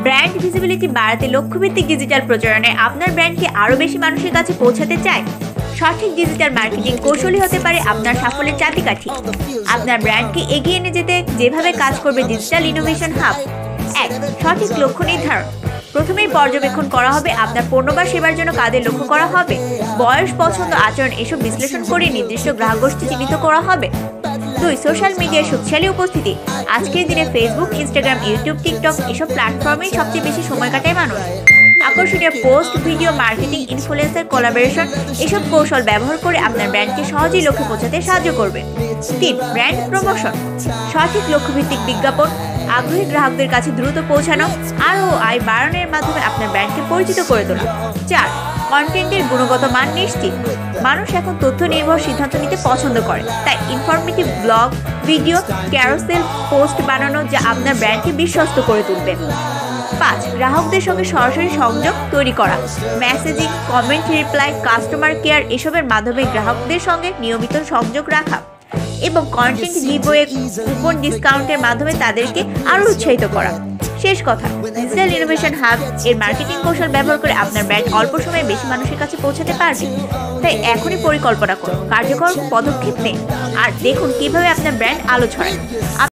Brand visibility বাড়াতে লক্ষ্যভিত্তিক digital প্রচারণায় আপনার ব্র্যান্ডকে আরও বেশি মানুষের কাছে পৌঁছাতে চায়। সঠিক ডিজিটাল মার্কেটিং কৌশলী হতে পারে আপনার সাফল্যের চাবিকাঠি। আপনার ব্র্যান্ডকে এগিয়ে নিয়ে যেতে যেভাবে কাজ করবে ডিজিটাল ইনোভেশন হাব। 1. সঠিক লক্ষ্য নির্ধারণ। প্রথমেই পর্যবেক্ষণ করা হবে আপনার পণ্য বা সেবার জন্য কাদের লক্ষ্য করা হবে। বয়স, পছন্দ, আচরণ এসব বিশ্লেষণ করে নির্দিষ্ট গ্রাহক গোষ্ঠী চিহ্নিত করা হবে। 2. সোশ্যাল মিডিয়ার শক্তিশালী উপস্থিতি। আজকের দিনে ফেসবুক, ইনস্টাগ্রাম, ইউটিউব, টিকটক এসব প্ল্যাটফর্মেই সবচেয়ে বেশি সময় কাটায় মানুষ। আকর্ষণীয় post, video, marketing, influencer, collaboration এসব কৌশল ব্যবহার করে আপনার ব্র্যান্ডকে সহজেই লক্ষ্যে পৌঁছাতে সাহায্য করবে। 3. Brand promotion. সঠিক লক্ষ্যভিত্তিক বিজ্ঞাপন, আগ্রহী গ্রাহকদের কাছে দ্রুত পৌঁছানো আর আয় বাড়ানোর মাধ্যমে আপনার ব্র্যান্ডকে পরিচিত করে তোলা। 4. কন্টেন্টের গুণগত মান নিশ্চিত। মানুষ এখন তথ্য নির্ভর সিদ্ধান্ত নিতে পছন্দ করে, তাই informative blog, video, carousel post বানানো যা আপনার ব্র্যান্ডকে বিশ্বস্ত করে তুলবে। 5. গ্রাহকদের সঙ্গে সরাসরি সংযোগ তৈরি করা। Messaging, comment, reply, customer care এসবের মাধ্যমে গ্রাহকদের সঙ্গে নিয়মিত সংযোগ রাখা এবং কন্টেন্ট গিভওয়ে, কুপন, ডিসকাউন্টের মাধ্যমে তাদেরকে আরও উৎসাহিত করা। শেষ কথা, ডিজিটাল ইনোভেশন হাব এর মার্কেটিং কৌশল ব্যবহার করে আপনার ব্র্যান্ড অল্প সময়ে বেশি মানুষের কাছে পৌঁছাতে পারবে। তাই এখনই পরিকল্পনা করুন, কার্যকর পদক্ষেপ নিন আর দেখুন কিভাবে আপনার ব্র্যান্ড আলো ছড়ায়।